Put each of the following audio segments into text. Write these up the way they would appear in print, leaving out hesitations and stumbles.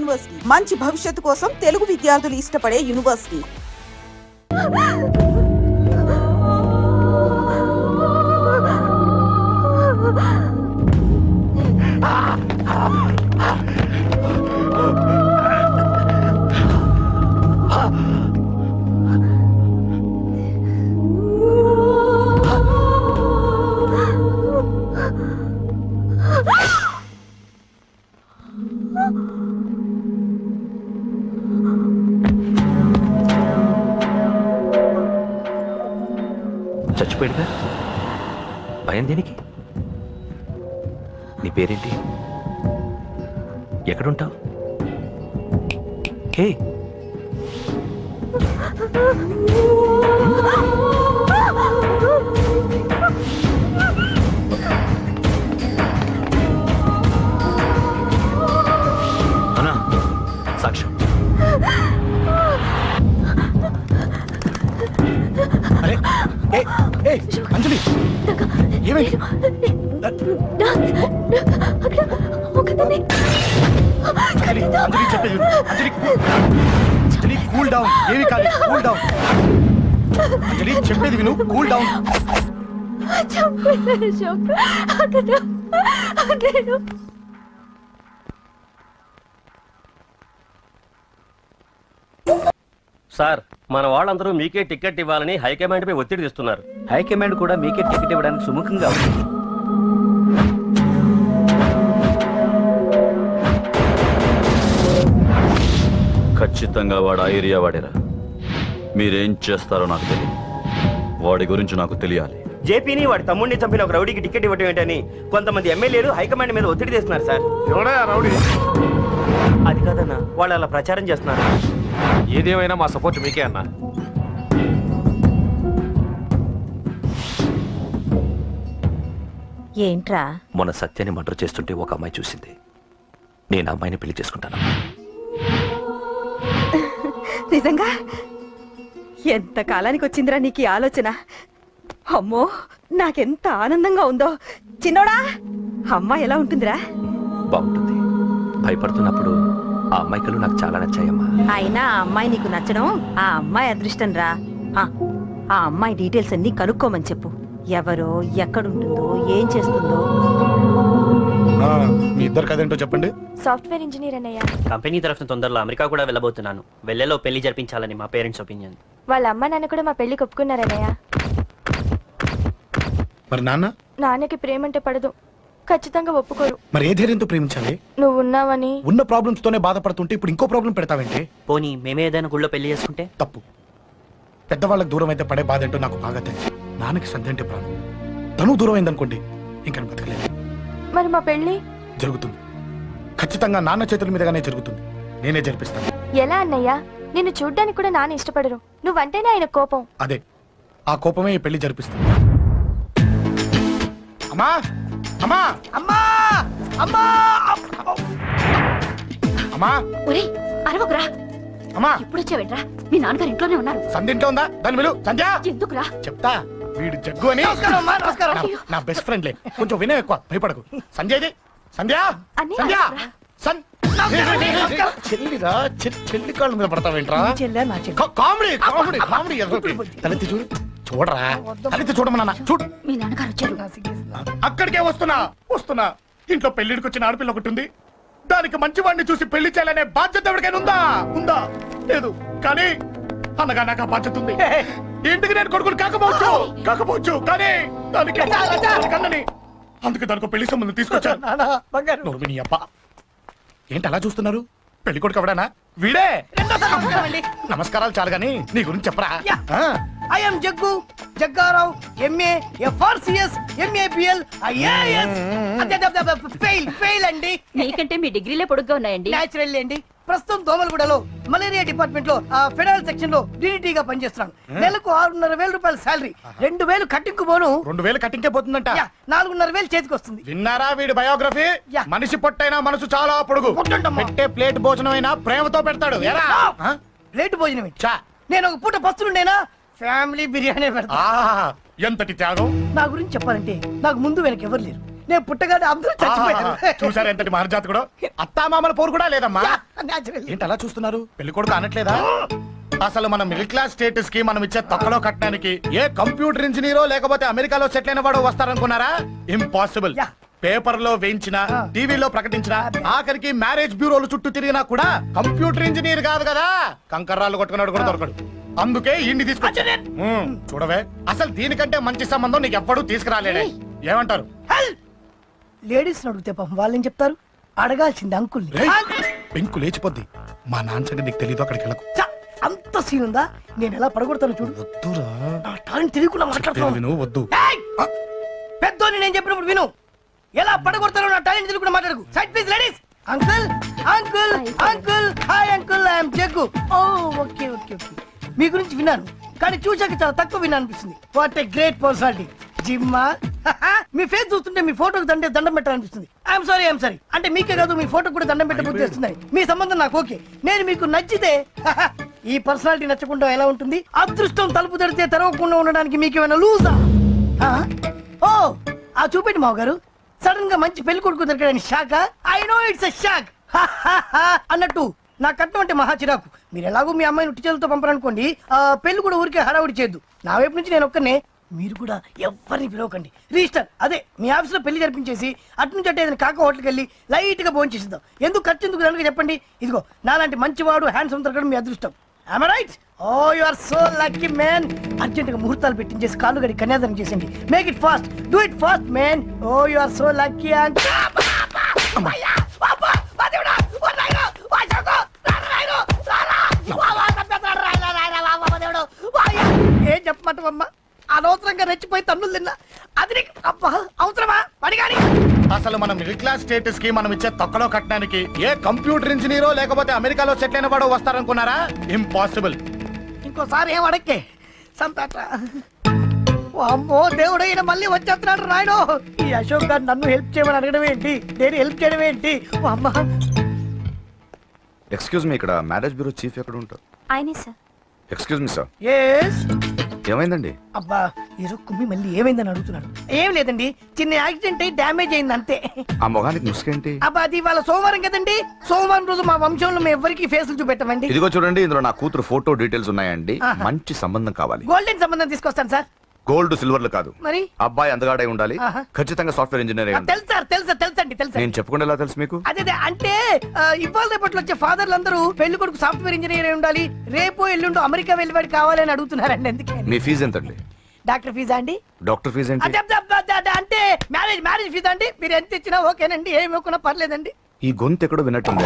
University మంచి భవిష్యత్తు కోసం తెలుగు విద్యార్థులు ఇష్టపడే యూనివర్సిటీ. చచ్చిపోయాడుగా, భయం దేనికి? నీ పేరేంటి? ఎక్కడుంటావు? హే, అన్నా సాక్ష్యం. అరే అంజలి, ఏమైంది? అంజలి చెప్పేది అంజలి, కూల్ డౌన్. ఏమి కాదు, కూల్ డౌన్. అంజలి చెప్పేది విను, కూల్ డౌన్. సార్, మన వాళ్ళందరూ మీకే టికెట్ ఇవ్వాలని హైకమాండ్ పై ఒత్తిడి తెస్తున్నారు. హైకమాండ్ కూడా మీకే టికెట్ ఇవ్వడానికి సుముఖంగా ఉంది. ఖచ్చితంగా వాడు ఆ ఏరియా వాడేరా. మీరేం చేస్తారో నాకు తెలియదు, వాడి గురించి నాకు తెలియాలి. జేపీని వాడి తమ్ముడిని చంపిన ఒక రౌడీకి టికెట్ ఇవ్వటం ఏంటని కొంతమంది ఎమ్మెల్యేలు హైకమాండ్ మీద ఒత్తిడి తెస్తున్నారు సార్. ఎవడా రౌడీ? అది కాదన్నా, వాళ్ళు అలా ప్రచారం చేస్తున్నారు. ఏదేమైనా మా సపోర్ట్ మీకే అన్నా. ఏంట్రా? మొన్న సత్యాన్ని మర్డర్ చేస్తుంటే ఒక అమ్మాయి చూసింది. నేను అమ్మాయిని పెళ్లి చేసుకుంటాను. నిజంగా? ఎంత కాలానికి వచ్చిందిరా నీకు ఈ ఆలోచన? అమ్మో, నాకెంత ఆనందంగా ఉందో. చిన్నోడా, అమ్మాయి ఎలా ఉంటుందిరా? బాగుంటుంది. భయపడుతున్నప్పుడు ఆ అమ్మాయి కళ్ళు నాకు చాలా నచ్చాయమ్మా. అయినా ఆ అమ్మాయి నీకు నచ్చడం ఆ అమ్మాయి అదృష్టం రా. ఆ అమ్మాయి డీటెయిల్స్ అన్ని కనుక్కోమని చెప్పు. ఎవరో, ఎక్కడుంటుందో, ఏం చేస్తుందో. మీ ఇద్దరు కదేంటో చెప్పండి. సాఫ్ట్వేర్ ఇంజనీర్ అన్నయ్య. కంపెనీ తరఫున తొందరలో అమెరికా కూడా వెళ్ళబోతున్నాను. వెళ్ళేలో పెళ్లి జరిపించాలని మా పేరెంట్స్ ఒపీనియన్. వాళ్ళ అమ్మ నాన్న కూడా మా పెళ్లికి ఒప్పుకున్నారన్నయ్య. మరి నాన్నకి ప్రేమ అంటే పడదు, ఖచ్చితంగా ఒప్పుకోరు. మరి ఏ ధైర్యంతో ప్రేమించాలి? నువ్వు ఉన్నావని. ఉన్న ప్రాబ్లమ్స్ తోనే బాధపడుతుంటే ఇప్పుడు ఇంకో ప్రాబ్లం పెడతావేంటి? పోనీ మేమే ఏదైనా గుళ్ళో పెళ్లి చేసుకుంటే? తప్పు. పెద్దవాళ్ళకి దూరం అయితే పడే బాధ ఏంటో నాకు బాగా తెలుసు. నాన్నకి సంధి అంటే ప్రాణం. తను దూరం అయిందనుకోండి, ఇంకా బతకలేదు. మరి మా పెళ్లి జరుగుతుంది. ఖచ్చితంగా నాన్న చేతుల మీదగానే జరుగుతుంది. నేనే జరిపిస్తాను. ఎలా అన్నయ్య? నిన్ను చూడ్డానికి కూడా నాన్న ఇష్టపడరు, నువ్వంటేనే ఆయన కోపం. అదే, ఆ కోపమే ఈ పెళ్లి జరిపిస్తుంది. అమ్మా అమ్మా అమ్మా అమ్మా అమ్మా అరవకురా. అమ్మా, ఇప్పుడు వచ్చావేంట్రా? మీ నాన్నగారు ఇంట్లోనే ఉన్నారు. సంధ్య ఇంట్లో ఉందా? దాని విలు. సంధ్య ఎందుకురా? చెప్తా. వీడు జగ్గు అని నా బెస్ట్ ఫ్రెండ్లే. కొంచెం వినయం ఎక్కువ, భయపడకు. సంధ్యది. సంధ్య సంధ్య చెల్లిరా, చెల్లి కాళ్ళ మీద పడతావేంట్రా? Comedy comedy comedy. తలెత్తి చూడు, చూడరా, తలెత్తి చూడమన్నా. చూడు, మీ నాన్నగారు వచ్చారు. అక్కడికే వస్తున్నా వస్తున్నా. ఇంట్లో పెళ్లిడికి వచ్చిన ఆడపిల్ల ఒకటి ఉంది. దానికి మంచివాడిని చూసి పెళ్లి చేయాలనే బాధ్యత ఎవరికైనా ఉందా? ఉందా? లేదు. కానీ అనగా నాకు ఆ బాధ్యత ఉంది. ఇంటికి నేను కొడుకుని కాకపోవచ్చు కానీ దానికి కన్నని. అందుకే దానికి పెళ్లి సంబంధం తీసుకొచ్చాను. ఏంటి అలా చూస్తున్నారు? పెళ్లి కొడుకు ఎవడానా? వీడే. నమస్కారాలు చాలు గాని నీ గురించి చెప్పరా. I am Jaggu Jaggarao, MA, FRCS, MAPL, IAS. Fail అండి. మీకంటే మీ డిగ్రీలే పొడుగ్గా ఉన్నాయండి. న్యాచురల్ అండి. ప్రస్తుతం దోమలగూడలో మలేరియా డిపార్ట్మెంట్ లో ఫెడరల్ సెక్షన్ లో DDT గా పనిచేస్తున్నాను. నెలకు 6,500 రూపాయల శాలరీ, 2,000 కట్టింకు పోను. 2,000 కట్టింకే పోతుందంట. 4,500 చేతికి వస్తుంది. విన్నారా వీడి బయోగ్రఫీ? మనిషి పొట్టైనా మనసు చాలా పొడుగు. పెట్టే ప్లేట్ భోజనం అయినా ప్రేమతో పెడతాడు. ప్లేట్ భోజనం నేను ఒక పూట పస్తులుండేనా? ఫ్యామిలీ బిర్యానీ పెడతా. ఎంతటి త్యాగం! నా గురించి చెప్పాలంటే నాకు ముందు వెనక ఎవరు లేరు. నేను పుట్టగానే అందరూ చచ్చిపోయారు. చూసారు ఎంతటి మహర్జాత్ కూడా అత్తామామల పోరు కూడా లేదమ్మా. Naturally. ఏంటి అలా చూస్తున్నారు? పెళ్లి కొడుకు అనట్లేదా? అసలు మన మిడిల్ క్లాస్ స్టేటస్ కి మనం ఇచ్చే తొక్కలో కట్టడానికి ఏ కంప్యూటర్ ఇంజనీరో లేకపోతే అమెరికాలో సెటిల్ అయిన వాడు వస్తారనుకున్నారా? ఇంపాసిబుల్. Yeah. పేపర్ లో వేయించిన, టీవీలో ప్రకటించిన, ఆఖరికి మ్యారేజ్ బ్యూరోలు చుట్టూ తిరిగినా కూడా కంప్యూటర్ ఇంజనీర్ కాదు కదా, కంకర్రాలు కొట్టుకున్నాడు కూడా దొరకడు. అందుకే ఇండి తీసుకొచ్చా. చూడవే, అసలు దీనికంటే మంచి సంబంధం నీకు ఎప్పుడూ తీసుకురాలేడే. ఏమంటారు? లేడీస్ అడిగితే పాపం వాళ్ళేం చెప్తారు? అడగాల్సింది అంకుల్ని. పెంకు లేచిపోద్ది. మా నాన్న సంగతి నీకు తెలీదు, అక్కడికి వెళ్ళకు. అంత సీన్ ఉందా? నేను ఎలా పడగొడతాను చూడు. వద్దురా, నా టాలెంట్ తెలియకుండా మాట్లాడుతున్నాను. విను, వద్దు. పెద్దోని నేను చెప్పినప్పుడు విను. ఎలా పడగొడతారో నా టాలెంట్ తెలియకుండా మాట్లాడకు. Side please ladies. Uncle uncle uncle, hi uncle, I'm Jaggu. Oh okay okay okay. మీ గురించి విన్నాను, కానీ చూశాక చాలా తక్కువ విన్నా అనిపిస్తుంది. What a great personality. జిమ్మా, మీ ఫేస్ చూస్తుంటే మీ ఫోటోకి దండం పెట్టాలనిపిస్తుంది. ఐఎమ్ సారీ అంటే మీకే కాదు, మీ ఫోటో కూడా దండం పెట్టే బుద్ధి వస్తున్నాయి. మీ సంబంధం నాకు ఓకే. నేను మీకు నచ్చితే ఈ పర్సనాలిటీ నచ్చకుండా ఎలా ఉంటుంది? అదృష్టం తలుపు తెరితే తెరవకుండా ఉండడానికి మీకేమైనా లూజా? ఓ ఆ చూపెట్టి మావ గారు. సడన్ గా మంచి పెళ్లి కొడుకు దొరకడానికి shock. I know it's a shock అన్నట్టు నా కట్నం అంటే మహా చిరాకు. మీరు ఎలాగో మీ అమ్మాయిని ఉట్టి చేతులతో పంపరనుకోండి, పెళ్లి కూడా ఊరికే హడావుడి చేయొద్దు. నా వైపు నుంచి నేను ఒక్కనే, మీరు కూడా ఎవరిని పిలవకండి. రిజిస్టర్ అదే మీ ఆఫీస్ లో పెళ్లి జరిపించేసి అటు నుంచి అంటే ఏదైనా కాక హోటల్కి వెళ్ళి లైట్ గా భోజనం చేసిద్దాం. ఎందుకు ఖర్చు ఎందుకు దానికి చెప్పండి. ఇదిగో నాలాంటి మంచివాడు హ్యాండ్సమ్ దొరకడం మీ అదృష్టం. Am I right? Oh, you are so lucky, man. Urgent గా ముహూర్తాలు పెట్టించేసి కాళ్ళు గడి కన్యాదానం చేసేయండి. Make it fast, do it fast, man. Oh, you are so lucky. ఏం చెప్పమంటావమ్మా? అనవసరంగా రెచ్చిపోయి తన్నులు తిన్నా. అది నీకు అబ్బా అవసరమా? పడిగాని అసలు మన మిడిల్ క్లాస్ స్టేటస్ కి మనం ఇచ్చే తొక్కలో కట్టడానికి ఏ కంప్యూటర్ ఇంజనీరో లేకపోతే అమెరికాలో సెటిల్ అయిన వాడు వస్తారనుకున్నారా? ఇంపాసిబుల్. ఇంకోసారి ఏం అడక్కే సంపేట. అమ్మో దేవుడు, ఈయన మళ్ళీ వచ్చేస్తున్నాడు రాయడు. ఈ అశోక్ గారు నన్ను హెల్ప్ చేయమని అడగడం ఏంటి, నేను హెల్ప్ చేయడం ఏంటి? అమ్మ ఎక్స్క్యూజ్ మీ, ఇక్కడ మ్యారేజ్ బ్యూరో చీఫ్ ఎక్కడ ఉంటారు? ఆయనే sir. Excuse me sir. Yes. ఏమైందండి? అబ్బా ఈరోజు కుమ్మి మళ్ళీ ఏమైందని అడుగుతున్నాడు. ఏం లేదండి, చిన్న యాక్సిడెంట్ అయ్యి డ్యామేజ్ అయింది అంతే. ఆ మొగానికి ముసుకేంటి? అబ్బా అది ఇవాళ సోమవారం కదండి. సోమవారం రోజు మా వంశంలో మేము ఎవరికి ఫేసులు చూపెట్టమండి. ఇదిగో చూడండి, ఇందులో నా కూతురు ఫోటో డీటెయిల్స్ ఉన్నాయండి. మంచి సంబంధం కావాలి. గోల్డెన్ సంబంధం తీసుకొస్తాను సార్. గోల్డ్ సిల్వర్లు కాదు, మరి అబ్బాయి అందగాడై ఉండాలి. ఖచ్చితంగా సాఫ్ట్వేర్ ఇంజనీర్ అయి ఉండాలి. తెలుసు సార్, తెలుసండి. నేను చెప్పకుండా ఎలా తెలుసు మీకు? అదే అంటే ఇవాళ రేపట్లో వచ్చే ఫాదర్లు అందరూ పెళ్లి కొడుకు సాఫ్ట్వేర్ ఇంజనీర్ అయి ఉండాలి, రేపు ఎల్లుండు అమెరికా వెళ్ళివాడు కావాలని అడుగుతున్నారండి. అందుకే. మీ ఫీజు ఎంతండి? డాక్టర్ ఫీజా అండి? డాక్టర్ ఫీజు ఏంటి? అంటే మ్యారేజ్ ఫీజా అండి. మీరు ఎంత ఇచ్చినా ఓకేనండి, ఏమి ఇవ్వకున్నా పర్లేదండి. ఈ గొంతు ఎక్కడో విన్నట్టుంది.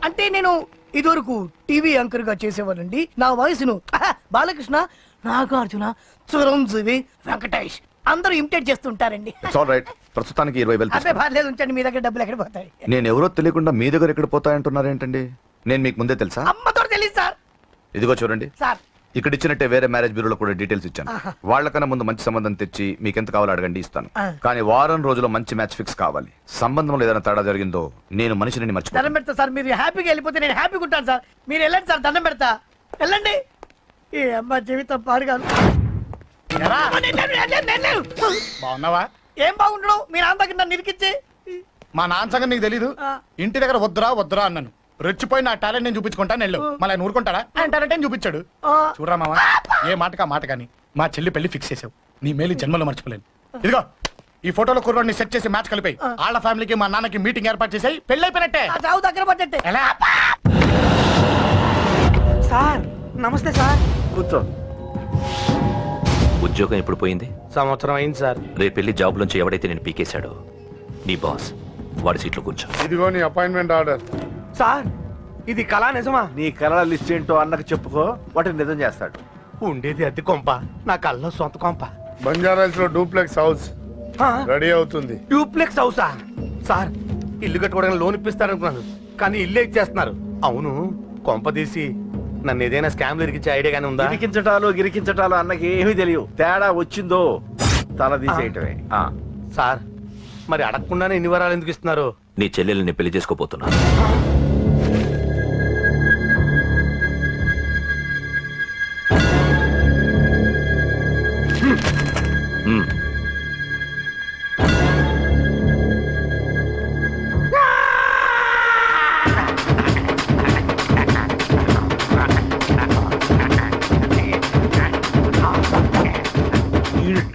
అంటే నేను ఇదివరకు టీవీ యాంకర్ గా చేసేవాళ్ళండి. నా వయసును బాలకృష్ణ, నాగార్జున, చిరంజీవి, వెంకటేష్ అందరూ ఇమిటేట్ చేస్తుంటారండి. ప్రస్తుతానికి 20,000. అదే పర్లేదు, ఉంచండి. మీ దగ్గర డబ్బులు ఎక్కడ పోతాయి? నేను ఎవరో తెలియకుండా మీ దగ్గర ఎక్కడ పోతాయంటున్నారు ఏంటండి? నేను మీకు ముందే తెలుసా? అమ్మతో తెలియదు సార్. ఇదిగో చూడండి సార్, ఇక్కడ ఇచ్చినట్టే వేరే మ్యారేజ్ బ్యూరోలో కూడా డీటెయిల్స్ ఇచ్చాను. వాళ్ళకన్నా ముందు మంచి సంబంధం తెచ్చి మీకు ఎంత కావాలో అడగండి, ఇస్తాను. కానీ వారం రోజుల్లో మంచి మ్యాచ్ ఫిక్స్ కావాలి. సంబంధంలో ఏదైనా తేడా జరిగిందో నేను మనిషిని మర్చిపోతాను. దండం పెడతా సార్. మీరు హ్యాపీగా వెళ్ళిపోతే నేను హ్యాపీగా ఉంటాను సార్. మీరు వెళ్ళండి సార్, దండం పెడతా. వెళ్ళండి. ఏ అమ్మ జీవితం పాడుగాను. బాగున్నావా? ఏం బాగుండడం, మీ నాన్న దగ్గర నన్ను ఇరికిచ్చి. మా నాన్న సంగతి నీకు తెలీదు. ఇంటి దగ్గర వద్దురా అన్నాను. రెచ్చిపోయి నా టాలెంట్ నేను చూపించుకుంటాను వెళ్ళు. మళ్ళీ ఆయన ఊరుకుంటాడా? ఆయన టాలెంట్ చూపించాడు. చూడరా మామ, ఏ మాటకా మాట కానీ మా చెల్లి పెళ్లి ఫిక్స్ చేసావు. నీ మేలు జన్మలో మర్చిపోలేను. ఇదిగో ఈ ఫోటోలో కుర్రాడిని సెట్ చేసి మ్యాచ్ కలిపాయి. వాళ్ళ ఫ్యామిలీకి మా నాన్నకి మీటింగ్ ఏర్పాటు చేసాయి. పెళ్లి అయిపోయినట్టే. చావు దగ్గర పడ్డట్టే. ఎలా? సార్ నమస్తే సార్. కూర్చో. ఉద్యోగం ఎప్పుడు పోయింది? సంవత్సరం అయింది సార్. రేపెళ్ళి జాబ్ నుంచి ఎవడైతే నేను పీకేశాడో నీ బాస్ వాడి సీట్లో కూర్చో. ఇదిగో నీ అపాయింట్మెంట్ ఆర్డర్. సార్ ఇది కళా నిజమా? నీ కళల లిస్ట్ ఏంటో అన్నకు చెప్పుకో, వాటిని నిజం చేస్తాడు. ఉండేది అద్దె కొంప, నా కళ్ళలో సొంత కొంప. బంజారాస్ లో డూప్లెక్స్ హౌస్ రెడీ అవుతుంది. డూప్లెక్స్ హౌసా? సార్ ఇల్లు కట్టుకోవడానికి లోన్ ఇప్పిస్తారనుకున్నాను, కానీ ఇల్లే ఇచ్చేస్తున్నారు. అవును, కొంప తీసి నన్ను ఏదైనా స్కామ్ ఇరికించే ఐడియా గానీ ఉందా? గిరికించటాలు అన్నకి ఏమీ తెలియవు. తేడా వచ్చిందో తల తీసేయటమే. సార్ మరి అడగకుండానే ఇన్ని వరాలు ఎందుకు ఇస్తున్నారు? నీ చెల్లెల్ని పెళ్లి చేసుకోపోతున్నా.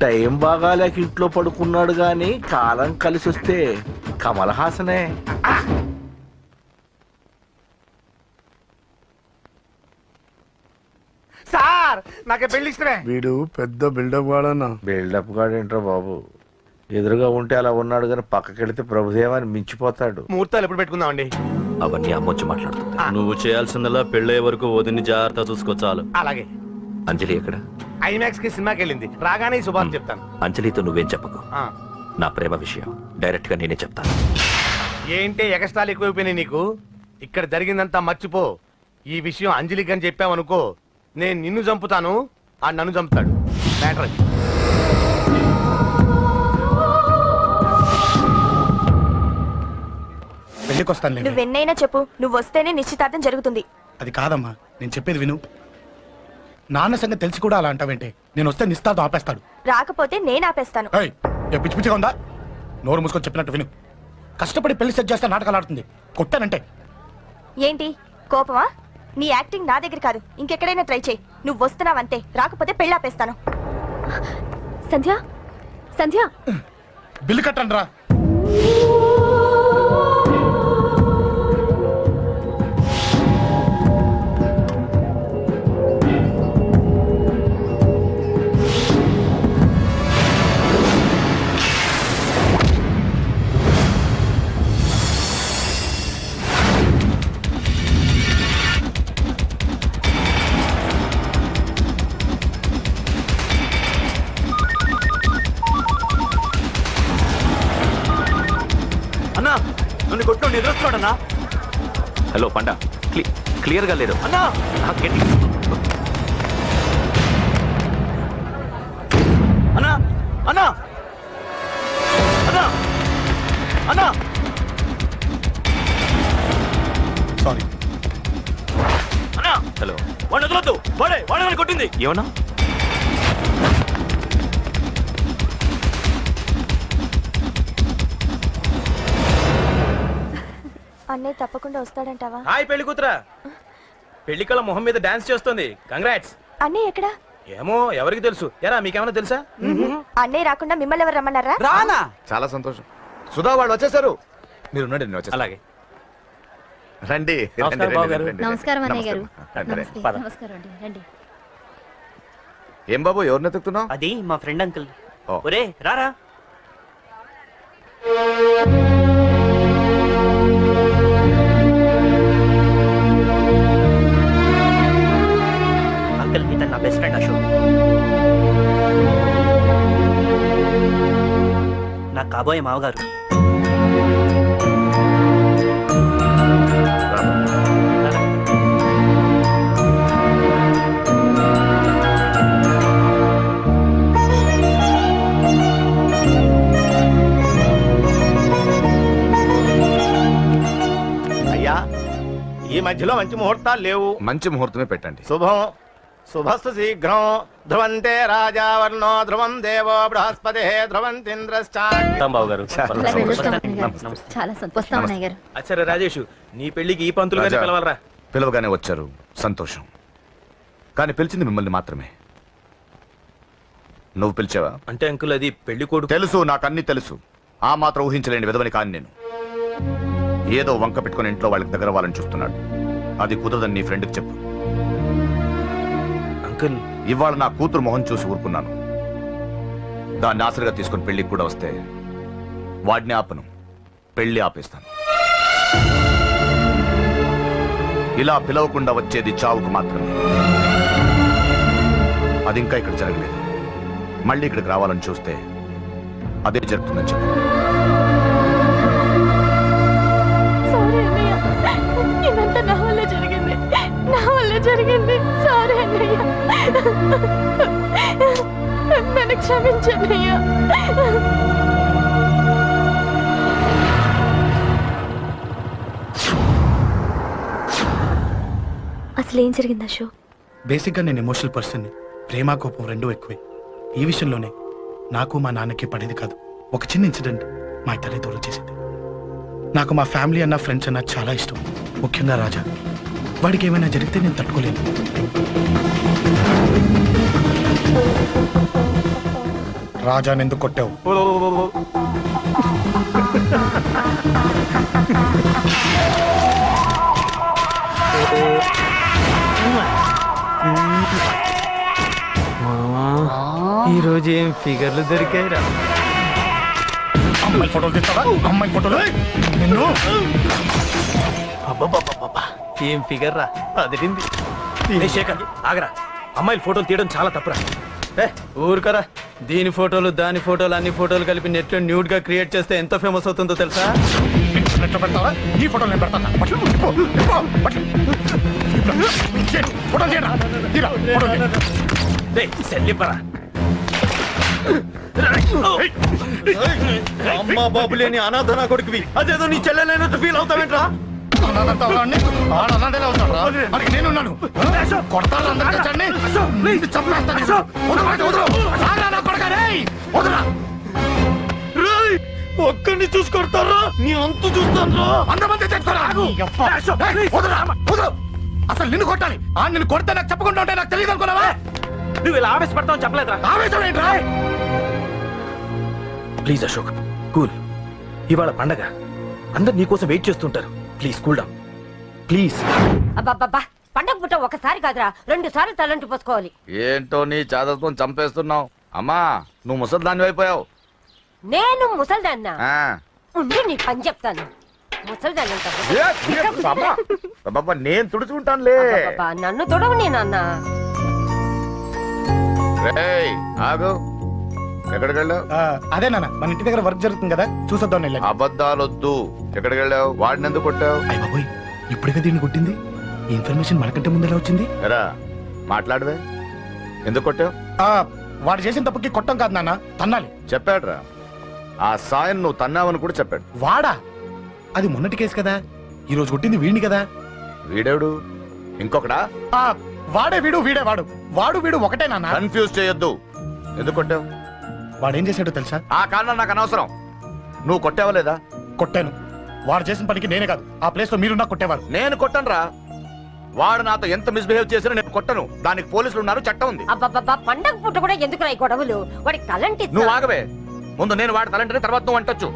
టైం బాగాలేక ఇంట్లో పడుకున్నాడు గాని కాలం కలిసి వస్తే కమల్ హాసనే. సార్ నాకే పెళ్లి ఇష్టమే. వీడు పెద్ద బిల్డప్ వాడన్నా. బిల్డప్ గాడేంట్రా బాబు, ఎదురుగా ఉంటే అలా ఉన్నాడు కానీ పక్కకెడితే ప్రభుదేవాన్ని మించిపోతాడు. ముహూర్తాలు ఎప్పుడు పెట్టుకుందామండి? అవన్నీ అమ్మొచ్చి మాట్లాడుతుంది. నువ్వు చేయాల్సిందల్లా పెళ్ళే వరకు వదిని జాగ్రత్త చూసుకో చాలు. అలాగే. అంజలి ఎక్కడ? ఐమాక్స్ కి సినిమాకి వెళ్ళింది, రాగానే ఈ శుభాన్ని చెప్తాను. అంజలితో నువ్వేం చెప్పకు. నా ప్రేమ విషయం డైరెక్ట్ గా నేనే చెప్తాను. ఏంటి ఎగస్ట్రాలు ఎక్కువైపోయినాయి నీకు? ఇక్కడ జరిగిందంతా మర్చిపో. ఈ విషయం అంజలికి అని చెప్పావనుకో, నేను నిన్ను చంపుతాను, ఆ నన్ను చంపుతాడు. మ్యాటర్ అది. పెళ్లికి వస్తాను. నువ్వెన్నైనా చెప్పు, నువ్వు వస్తేనే నిశ్చితార్థం జరుగుతుంది. అది కాదమ్మా, నేను చెప్పేది విను. నాన్న సంగతి తెలిసి కూడా అలా అంటావేంటే? నేను వస్తే నిస్తార్థం ఆపేస్తాడు. రాకపోతే నేను ఆపేస్తాను. పిచ్చి పిచ్చిగా ఉందా? నోరు మూసుకొని చెప్పినట్టు విను. కష్టపడి పెళ్లి సెట్ చేస్తే నాటకాలు ఆడుతుంది. కొట్టానంటే ఏంటి కోపమా? నీ యాక్టింగ్ నా దగ్గర కాదు, ఇంకెక్కడైనా ట్రై చేయి. నువ్వు వస్తున్నావంతే, రాకపోతే పెళ్లి ఆపేస్తాను. సంధ్య, సంధ్య, బిల్లు కట్టండి రా. హలో పండ, క్లియర్ గా లేదు అన్నా. అన్నా అన్నా అన్నా అన్నా సారీ అన్నా. హలో, వాడు వదలొద్దు, వాడే కొట్టింది. ఏమన్నా? అన్నయ్య తప్పకుండా వస్తాడంటావా? హాయ్ పెళ్లి కూతురా. పెళ్లి కళ మొహం మీద డాన్స్ చేస్తుంది. కంగ్రాట్స్. అన్నయ్య ఎక్కడా? ఏమో ఎవరికి తెలుసు. ఎరా మీకేమైనా తెలుసా? అన్నయ్య రాకుండా మిమ్మల్ని ఎవరు రమ్మన్నారా? రానా? చాలా సంతోషం. సుధా వాళ్ళు వచ్చేసారు. మీరు ఉండండి, నేను వచ్చేస్తాను. అలాగే. రండి. నమస్కారం అన్నయ్య గారు. నమస్కారం అండి, రండి. ఏం బాబు, ఎవరిని ఎత్తుకుతున్నావు? అది మా ఫ్రెండ్ అంకుల్. ఒరే రారా. అంకుల్, ఇతను నా బెస్ట్ ఫ్రెండ్ అశోక్. నా కాబోయే మావగారు. అయ్యా, ఈ మధ్యలో మంచి ముహూర్తాలు లేవు. మంచి ముహూర్తమే పెట్టండి. శుభం శుభస్తు శీఘ్రం. ధ్రువంతే రాజావర్ణో ధ్రువం దేవో బృహస్పతి ధ్రువంతింద్రశ్చాంబాబు గారు. చాలా సంతోషం గారు. అచ్చరే రాజేష్, నీ పెళ్లికి ఈ పంతులు గారిని పిలవాలరా. పిలవగానే వచ్చారు, సంతోషం. కానీ పిలిచింది మిమ్మల్ని మాత్రమే. నువ్వు పిలిచావా? అంటే అంకుల్, అది పెళ్లి కొడుకు. తెలుసు, నాకు అన్ని తెలుసు. ఆ మాత్రం ఊహించలేని విధవని కాని నేను. ఏదో వంక పెట్టుకుని ఇంట్లో వాళ్ళకి దగ్గర వాళ్ళని చూస్తున్నాడు. అది కుదరదని నీ ఫ్రెండ్కి చెప్పు. అంకుల్, ఇవాళ నా కూతురు మొహం చూసి ఊరుకున్నాను. దాన్ని ఆసరిగా తీసుకుని పెళ్లికి కూడా వస్తే వాడిని ఆపను, పెళ్లి ఆపేస్తాను. ఇలా పిలవకుండా వచ్చేది చావుకు మాత్రమే. అది ఇంకా ఇక్కడ జరగలేదు. మళ్ళీ ఇక్కడికి రావాలని చూస్తే అదే జరుగుతుందని చెప్పు. ఇదంతా నా వల్ల జరిగింది, నా వల్ల జరిగింది. సారీ అన్నయ్య, నన్ను క్షమించన్నయ్యా. అసలు ఏం జరిగింది అశోక్? బేసిక్ గా నేను ఎమోషనల్ పర్సన్. ప్రేమ కోపం రెండూ ఎక్కువే. ఈ విషయంలోనే నాకు మా నాన్నకి పడేది కాదు. ఒక చిన్న ఇన్సిడెంట్ మా ఇద్దరిని దూరం చేసింది. నాకు మా ఫ్యామిలీ అన్న, ఫ్రెండ్స్ అన్న చాలా ఇష్టం. ముఖ్యంగా రాజా. వాడికి ఏమైనా జరిగితే నేను తట్టుకోలేను. రాజాని ఎందుకు కొట్టావు? ఈ రోజు ఏం ఫిగర్లు దొరికాయిరా. అమ్మాయి ఫోటోలు తీస్తావా? అమ్మాయి ఫోటోలు నిన్ను ఏం ఫిగర్ రా, అదిరింది. శేఖర్ ఆగరా, అమ్మాయిల ఫోటోలు తీయడం చాలా తప్పురా. ఊరుకరా, దీని ఫోటోలు దాని ఫోటోలు అన్ని ఫోటోలు కలిపి నెట్ లో న్యూడ్ గా క్రియేట్ చేస్తే ఎంత ఫేమస్ అవుతుందో తెలుసా? నెట్లో పెడతావా? ఈ ఫోటోలు నేను పెడతాను. ఫోటోలు సెల్లిపరా. అమ్మా బాబు లేని అనాథ నా కొడుకువి, అదేదో నీ చెల్లెలైనట్టు ఫీల్ అవుతావేంట్రా? నేనున్నాను. కొడతాను అందరినీ చంపేస్తాను. ఒక్కడిని చూసుకొడతారా? నీ అంతు చూస్తాను. అసలు నిన్ను కొట్టాలి. నిన్ను కొడితే నాకు చెప్పకుండా ఉంటే నాకు తెలియదు అనుకున్నావా? నువ్వు ఇలా ఆవేశపడతావు చెప్పలేదురా. ఆవేశం ఏంట్రా? Please Ashok, cool. ఇవాళ పండగ, అందరు నీకోసం వెయిట్ చేస్తుంటారు. Please cool down please. అబ్బబ్బబ్బా, పండగ పుట్ట ఒకసారి కాదురా 2 సార్లు తలంటి పోసుకోవాలి. ఏంటో నీ చాదత్వం చంపేస్తున్నావు. అమ్మా నువ్వు ముసలిదాన్ని అయిపోయావు. నేను ముసల్దాన్నా? ఉండి నీ పని చెప్తాను. ముసల్దాన్ని నేను తుడుచుకుంటానులే. నన్ను తొడవు నేనన్న. ఆగు, ఎక్కడికి వెళ్ళావు? అదే నాన్న, మన ఇంటి దగ్గర వర్క్ జరుగుతుంది కదా, చూసొద్దాం. అబద్ధాలొద్దు. ఎక్కడికి వెళ్ళావు? వాడిని ఎందుకు కొట్టావు? అయ్య బాబోయ్, ఇప్పుడుగా దీన్ని కొట్టింది. ఈ ఇన్ఫర్మేషన్ మనకంటే ముందు ఎలా వచ్చింది? ఎరా మాట్లాడవే, ఎందుకు కొట్టావు? వాడు చేసిన తప్పుకి కొట్టం కాదు నాన్న, తన్నాలి. చెప్పాడురా, ఆ సాయం నువ్వు తన్నావని కూడా చెప్పాడు. వాడా? అది మొన్నటి కేసు కదా, ఈ రోజు కొట్టింది వీడిని కదా. వీడేడు ఇంకొకడా? వాడే వీడు, వీడే వాడు. వాడు వీడు ఒకటే నాన్న. కన్ఫ్యూజ్ చేయొద్దు. ఎందుకు కొట్టావు? వాడేం చేశాడో తెలుసా? ఆ కారణం నాకు అనవసరం. నువ్వు కొట్టావా లేదా? కొట్టాను. వాడు చేసిన పనికి నేనే కాదు, ఆ ప్లేస్ లో మీరున్నా కొట్టేవారు. నేను కొట్టనురా. వాడు నాతో ఎంత మిస్బిహేవ్ చేసినా నేను కొట్టను. దానికి పోలీసులు ఉన్నారు, చట్టం ఉంది. అబ్బబ్బబ్బా, పండగ పుట్ట కూడా ఎందుకు రాయి గొడవలు? వాడికి తలంటి. నువ్వు ఆగవే. ముందు నేను వాడి తలంటే తర్వాత నువ్వు అంటొచ్చు.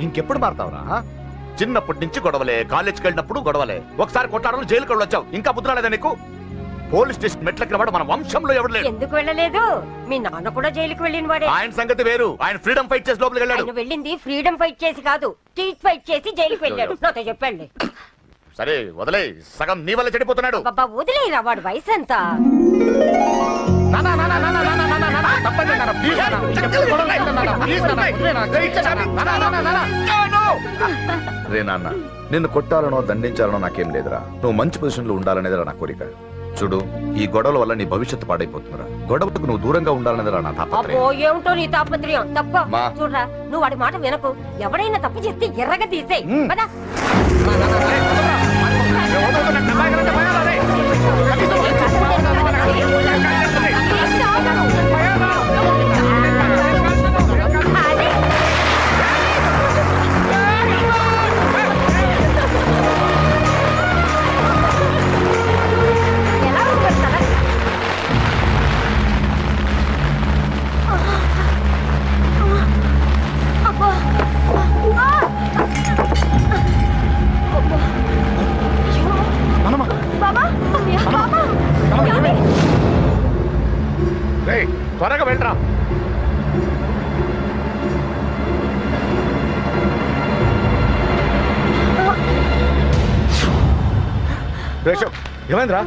ఇంకెప్పుడు మారుతావురా? చిన్నప్పటి నుంచి గొడవలే, కాలేజ్కి వెళ్ళినప్పుడు గొడవలే. ఒకసారి కొట్లాడలు జైలుకి వెళ్ళొచ్చావు. ఇంకా బుద్ధరాలేదా నీకు? పోలీస్ స్టేషన్ మెట్లకి వాడు మన వంశంలో ఎవరు లేడు. ఎందుకు వెళ్ళలేదు? మీ నాన్న కూడా జైలుకి వెళ్ళిన వాడే. ఆయన సంగతి వేరు. ఆయన ఫ్రీడమ్ ఫైట్ చేసి లోపలికి వెళ్ళాడు. ఆయన వెళ్ళింది ఫ్రీడమ్ ఫైట్ చేసి కాదు, స్ట్రీట్ ఫైట్ చేసి జైలుకి వెళ్ళాడు. నాతో చెప్పండి. సరే వదిలే, సగం నీ వల్ల చెడిపోతున్నాడు. బాబా వదిలేరా, వాడు వయసు ఎంత? రే నాన్న, నిన్ను కొట్టాలనో దండించాలనో నాకేం లేదురా. నువ్వు మంచి పొజిషన్ లో ఉండాలనేదిరా నా కోరిక. చూడు, ఈ గొడవల వల్ల నీ భవిష్యత్తు పాడైపోతుందిరా. గొడవకు నువ్వు దూరంగా ఉండాలనేదిరా నా తాపత్రయం. అబ్బో, ఏమిటో నీ తాపత్రయం. తప్ప చూడరా, నువ్వు వాడి మాట వినకు. ఎవడైనా తప్పు చేస్తే ఎర్రగా తీసేయ్. పదా. త్వరగా వెళ్ళరా. ఏమైందిరా?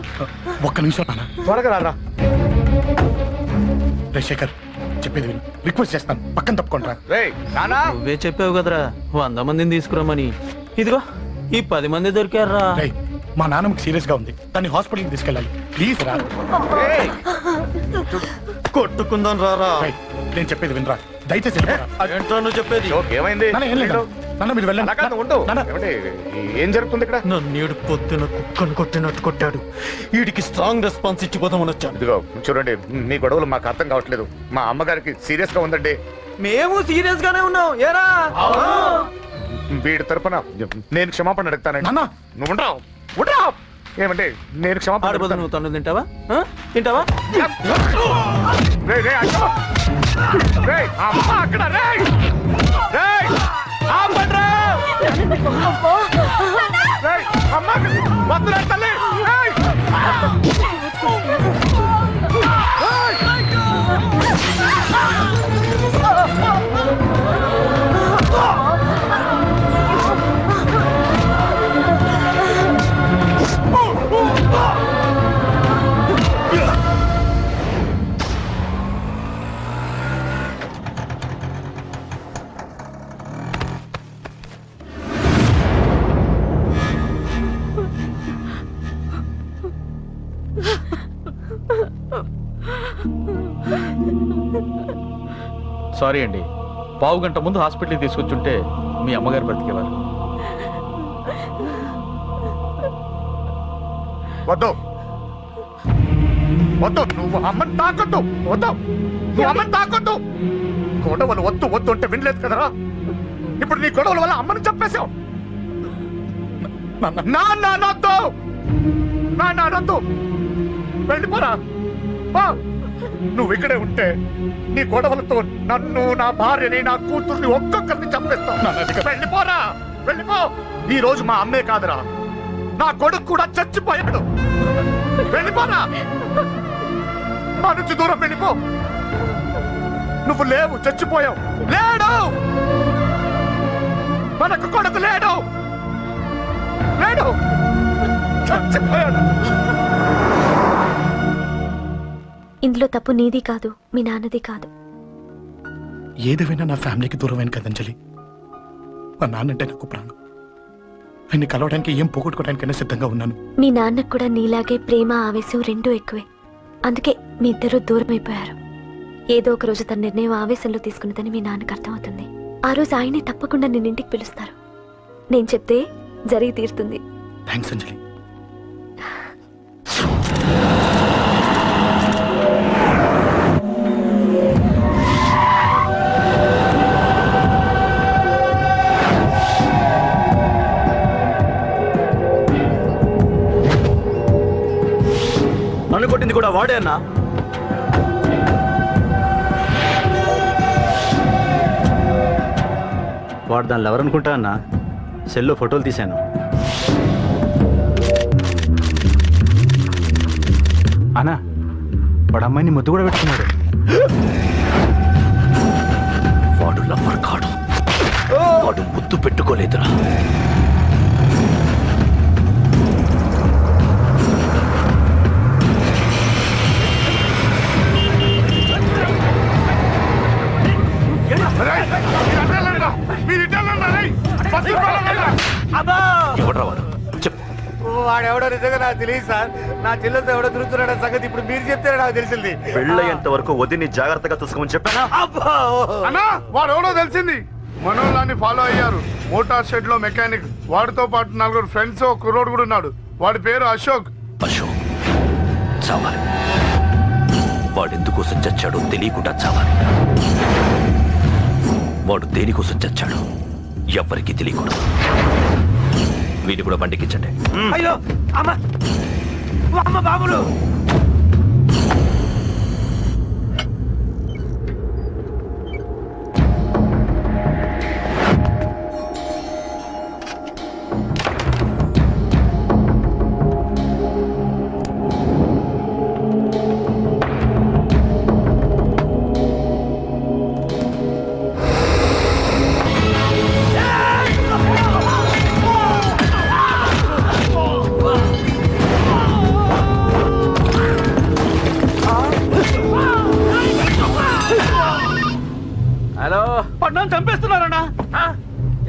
ఒక్క నిమిషం నాన్న, త్వరగా రారా. శేఖర్ చెప్పేది విను, రిక్వెస్ట్ చేస్తాను, పక్కన తప్పుకుంటా. నువ్వే చెప్పావు కదరా 100 మందిని తీసుకురామని. ఇదిగో ఈ 10 మంది దొరికారా. మా నాన్నకి సీరియస్ గా ఉంది, దాన్ని హాస్పిటల్కి తీసుకెళ్ళాలి. ప్లీజ్ రా. కొట్టుకుందాం రారా. నేను చెప్పేది వినరా, దయచేసి ఏంటో నువ్వు చెప్పేది? ఏమైంది? మీరు వెళ్ళండి. ఏం జరుగుతుంది ఇక్కడ? నన్ను పొద్దున కుక్కను కొట్టినట్టు కొట్టాడు. వీడికి స్ట్రాంగ్ రెస్పాన్స్ ఇచ్చిపోదామని వచ్చాను. ఇదిగో చూడండి, మీ గొడవలు మాకు అర్థం కావట్లేదు. మా అమ్మగారికి సీరియస్ గా ఉందండి. మేము సీరియస్ గానే ఉన్నాం. ఏరా వీడి తరపున నేను క్షమాపణ అడుగుతానండి. నువ్వు ఉండరావు. ఏమంటే నేను క్షమాపణ. నువ్వు తను తింటావా? తింటావా? అమ్మ అక్కడ అమ్మ వద్దులే తల్లి సారీ అండి, పావు గంట ముందు హాస్పిటల్కి తీసుకొచ్చుంటే మీ అమ్మగారు బ్రతికేవారు. వద్దు వద్దు, నువ్వు అమ్మని తాకొద్దు. వద్దు, నువ్వు అమ్మని తాకొద్దు. గొడవలు వద్దు వద్దు అంటే వినలేదు కదరా. ఇప్పుడు నీ గొడవల వల్ల అమ్మని చంపేశావు. నాన్నొద్దు, నాన్నొద్దు, వెళ్ళిపోరా. నువ్వు ఇక్కడే ఉంటే నీ గొడవలతో నన్ను, నా భార్యని, నా కూతుర్ని ఒక్కొక్కరిని చంపేస్తావు. వెళ్ళిపోరా, వెళ్ళిపో. ఈ రోజు మా అమ్మే కాదురా, నా కొడుకు కూడా చచ్చిపోయాడు. వెళ్ళిపోరా, మా నుంచి దూరం వెళ్ళిపో. నువ్వు లేవు, చచ్చిపోయావు. లేడు, మనకు కొడుకు లేడు, లేడు, చచ్చిపోయాడు. ఇందులో తప్పు నీది కాదు, మీ నాన్నది కాదు. ఏదేమైనా నా ఫ్యామిలీకి దూరమైన కదంజలి. మా నాన్నంటే నాకు ప్రాణం. ఆయన్ని కలవడానికి ఏం పోగొట్టుకోవడానికైనా సిద్ధంగా ఉన్నాను. మీ నాన్నకు కూడా నీలాగే ప్రేమ, ఆవేశం రెండూ ఎక్కువే. అందుకే మీ ఇద్దరు దూరం అయిపోయారు. ఏదో ఒక రోజు తన నిర్ణయం ఆవేశంలో తీసుకున్నదని మీ నాన్నకు అర్థమవుతుంది. ఆ రోజు ఆయనే తప్పకుండా నిన్నింటికి పిలుస్తారు. నేను చెప్తే జరిగి తీరుతుంది. థ్యాంక్స్ అంజలి. నన్ను కొట్టింది కూడా వాడే అన్నా. వాడు దానిలో ఎవరనుకుంటా అన్నా, సెల్లో ఫోటోలు తీశాను. అన్నా, వాడు అమ్మాయిని ముద్దు కూడా పెట్టుకున్నాడు. వాడు లవ్వర్ కాడు, వాడు ముద్దు పెట్టుకోలేదురా. వాడెవడో నిజంగా నాకు తెలియదు సార్. నా చెల్లెలతో ఎవడో తిరుగుతున్నాడో సంగతి ఇప్పుడు మీరు చెప్తారో నాకు తెలిసింది. పెళ్ళయ్యేంత వరకు వదిని జాగ్రత్తగా చూసుకోమని చెప్పానా? అన్నా, వాడు ఎవడో తెలిసింది. మనోళ్ళని ఫాలో అయ్యారు. మోటార్ షెడ్ లో మెకానిక్, వాడితో పాటు 4 ఫ్రెండ్స్, ఒక కుర్రోడు కూడా ఉన్నాడు. వాడి పేరు అశోక్. అశోక్ చావాలి. వాడు ఎందుకోసం చచ్చాడో తెలియకుండా చావాలి. వాడు దేనికోసం చచ్చాడో ఎవ్వరికీ తెలియకూడదు. వీడిని కూడా బండికించండి. అయ్యో అమ్మ, అమ్మ బాబులు. హలో, పడ్డాను చంపేస్తున్నారన్నా.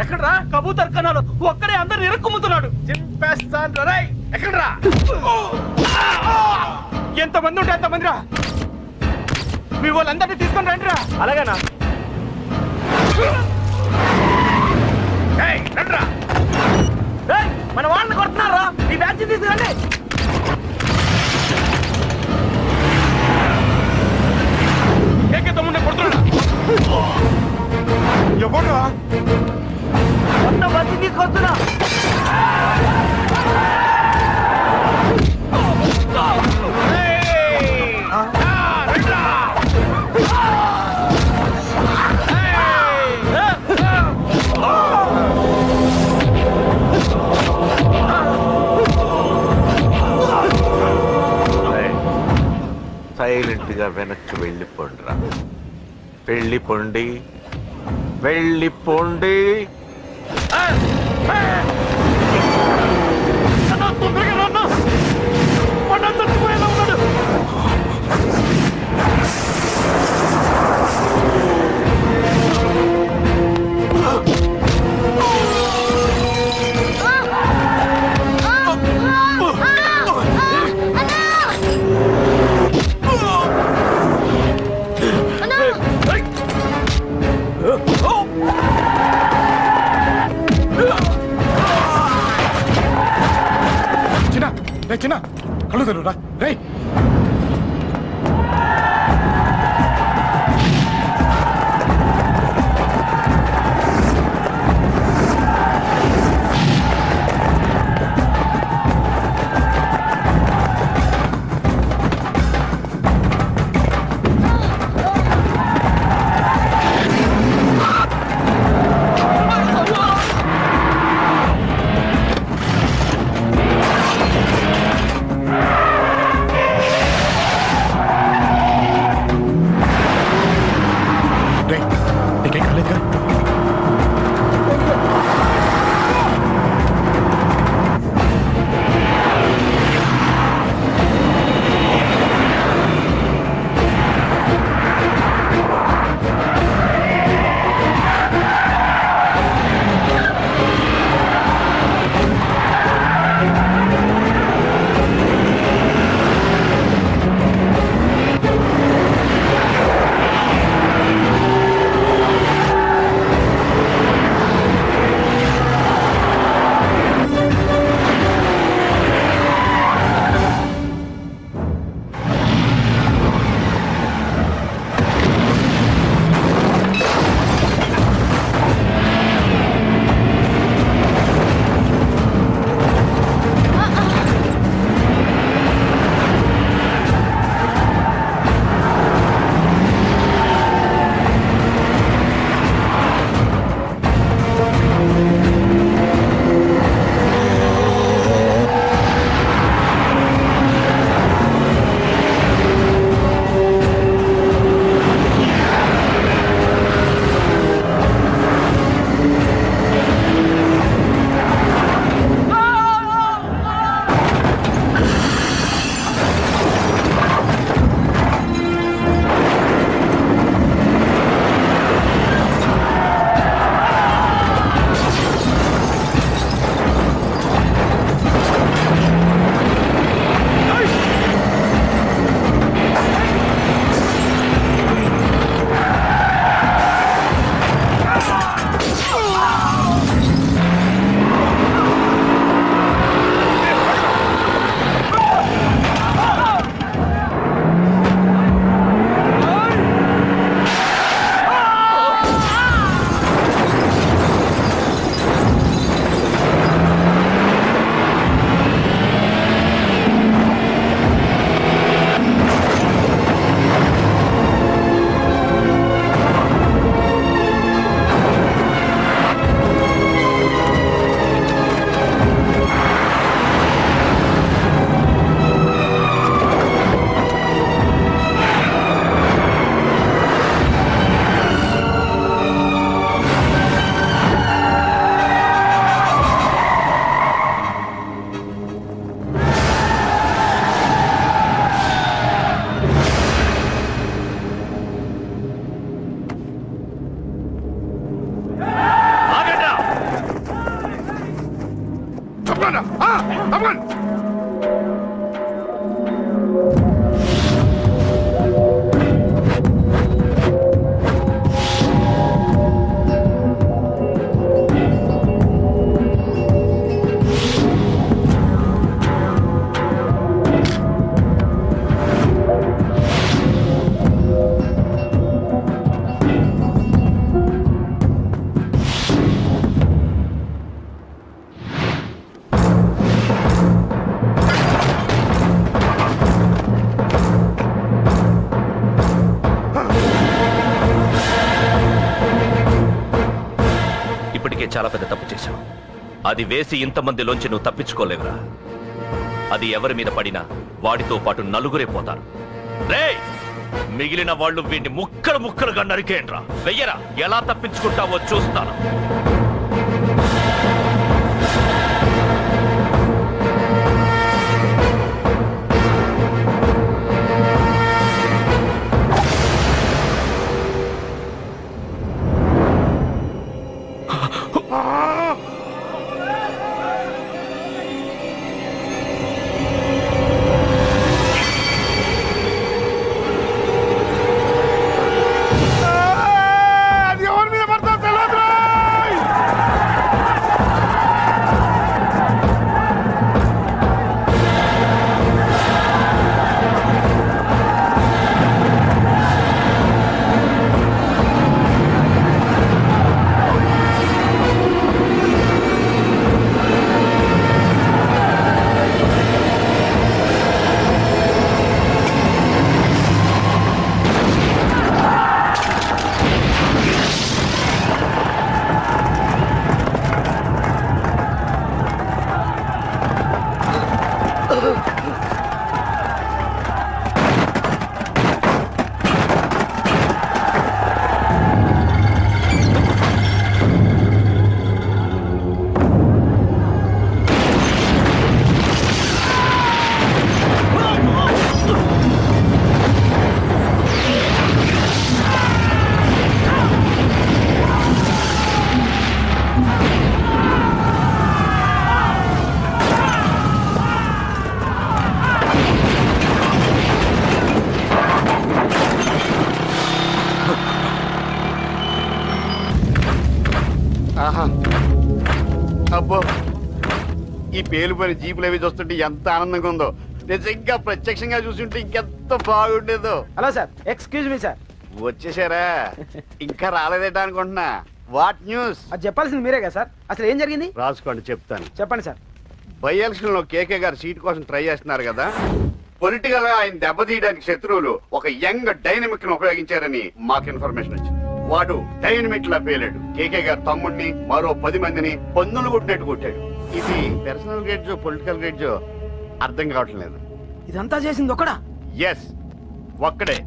ఎక్కడ్రా? కబూతర్ కన్నాలు ఒక్కడే అందరిని ఇరుక్కుమ్ముతున్నాడు. చింపేస్తాను రా. ఎక్కడ్రా? ఎంతమంది ఉంటే అంతమంది రా. మీ వాళ్ళందరినీ తీసుకొని రండి రా. అలాగేనా? మన వాళ్ళని కొడుతున్నారా? ఈ బ్యాచ్ తీసుకురండి. తమ్ముడిని కొడుతున్నా. ఎవరురా? మొత్తం వచ్చి తీసుకొస్తున్నా. కొద్దిగా వెనక్కి వెళ్ళిపోండిరా. వెళ్ళిపోండి, వెళ్ళిపోండి. చిన్న కళ్ళు తెరురా రే. చాలా పెద్ద తప్పు చేశావు. అది వేసి ఇంతమందిలోంచి నువ్వు తప్పించుకోలేవురా. అది ఎవరి మీద పడినా వాడితో పాటు నలుగురే పోతారు. రేయ్, మిగిలిన వాళ్ళు వీడిని ముక్కలు ముక్కలుగా నరికేయండ్రా. వెయ్యరా, ఎలా తప్పించుకుంటావో చూస్తాను. అబ్బో, ఈ పేలుపోయిన జీపులు అవి చూస్తుంటే ఎంత ఆనందంగా ఉందో. నిజంగా ప్రత్యక్షంగా చూస్తుంటే ఇంకెంత బాగుండేదో. Hello sir, excuse me sir. వచ్చేసారా? ఇంకా రాలేదేటా అనుకుంటున్నా. What news? అది చెప్పాల్సింది మీరే కదా సార్. అసలు ఏం జరిగింది? రాసుకోండి, చెప్తాను. చెప్పండి సార్. బై ఎలక్షన్ లో కేకే గారు సీట్ కోసం ట్రై చేస్తున్నారు కదా. పొలిటికల్ గా ఆయన దెబ్బతీయడానికి శత్రువులు ఒక యంగ్ డైనమిక్ ను ఉపయోగించారని మాకు ఇన్ఫర్మేషన్ వచ్చింది. వాడు డైనమిక్ లా పేలాడు. కేకే గారు తమ్ముడిని మరో 10 మందిని పన్నులు కొట్టినట్టు కొట్టాడు. ఇది పర్సనల్ గ్రేడ్జో పొలిటికల్ గ్రేడ్జో అర్థం కావట్లేదు. ఇదంతా చేసింది ఒకడా? ఎస్, ఒక్కడే.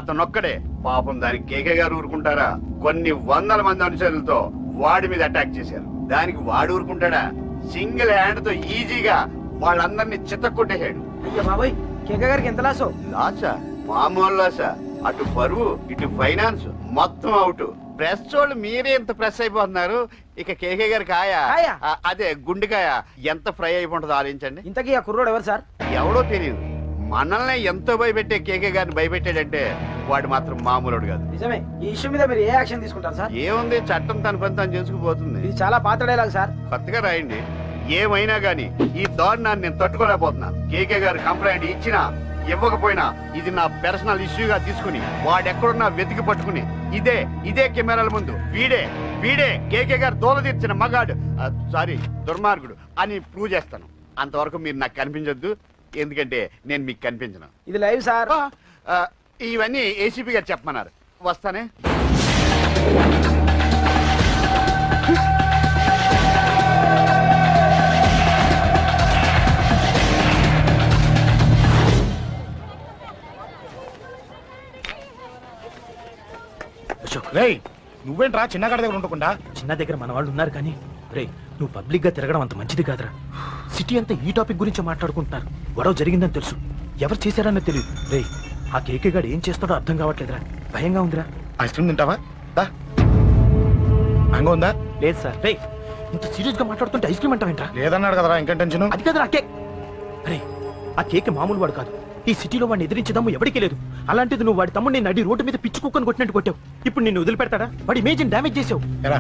అతనొక్కడే. పాపం దానికి కేకే గారు ఊరుకుంటారా? కొన్ని వందల మంది అనుచరులతో వాడి మీద అటాక్ చేశారు. దానికి వాడు ఊరుకుంటాడా? సింగిల్ హ్యాండ్ తో ఈజీగా వాళ్ళందరినీ చిత్తకొట్టేశాడు. అయ్యో బాబాయ్, కేకే గారికి ఎంత లాసో? లాసా? మామూలు లాసా? అటు పరువు ఇటు ఫైనాన్స్ మొత్తం అవుట్. ప్రెస్ వాళ్ళు మీరే ఎంత ప్రెస్ అయిపోతున్నారు. ఇక కేకే గారికి అదే గుండెకాయ ఎంత ఫ్రై అయిపోతుందో ఆలోచించండి. ఇంతకీ ఆ కుర్రోడు ఎవరు సార్? ఎవడో తెలియదు. మనల్ని ఎంతో భయపెట్టే కేకే గారిని భయపెట్టాడంటే వాడు మాత్రం మామూలుడు కాదు. నిజమే. ఈ ఇష్యూ మీద మీరు ఏ యాక్షన్ తీసుకుంటారు సార్? ఏముంది, చట్టం తన పని తాను చేసుకుపోతుంది. ఇది చాలా పాత డైలాగ్ సార్. కొత్తగా రాయండి. ఏమైనా గానీ ఈ దారుణాన్ని నేను తట్టుకోలేకపోతున్నా. కేకే గారు కంప్లైంట్ ఇచ్చినా ఇవ్వకపోయినా ఇది నా పర్సనల్ ఇష్యూగా తీసుకుని వాడెక్కడున్నా వెతికి పట్టుకుని ఇదే కెమెరాల ముందు వీడే కేకే గారు దోల తీర్చిన మగాడు, సారీ దుర్మార్గుడు అని ప్రూవ్ చేస్తాను. అంతవరకు మీరు నాకు కనిపించొద్దు, ఎందుకంటే నేను మీకు కనిపించను. ఇది లైవ్ సార్. ఇవన్నీ ఏసీపీ గారు చెప్పమన్నారు. వస్తానే. రేయ్, నువ్వేంట్రా చిన్నగాడి దగ్గర ఉండకుండా? చిన్న దగ్గర మన వాళ్ళు ఉన్నారు కానీ రే, నువ్వు పబ్లిక్ గా తిరగడం అంత మంచిది కాదురా. సిటీ అంతా ఈ టాపిక్ గురించి మాట్లాడుకుంటున్నారు. గొడవ జరిగిందని తెలుసు, ఎవరు చేశారన్నది తెలియదు. రే, ఆ కేకే గాడు ఏం చేస్తాడో అర్థం కావట్లేదురా. భయంగా ఉందిరా. ఐస్ క్రీమ్ తింటావా? మ్యాంగో ఉందా? లేదు సార్. రే, ఇంత సీరియస్ గా మాట్లాడుతుంటే ఐస్ క్రీమ్ అంటావేంట్రా? లేదన్నాడు కదరా, ఇంకా టెన్షన్. అది కదరా కేక్. అరే, ఆ కేక్ మామూలు వాడు కాదు. ఈ సిటీలో వాడిని ఎదిరించదమ్ము ఎవరికీ లేదు. అలాంటిది నువ్వు వాడి తమ్ముడిని నడి రోడ్డు మీద పిచ్చి కుక్కను కొట్టినట్టు కొట్టావు. ఇప్పుడు నిన్ను వదిలిపెడతాడా? వాడి ఇమేజ్ డ్యామేజ్ చేసావు. ఎరా,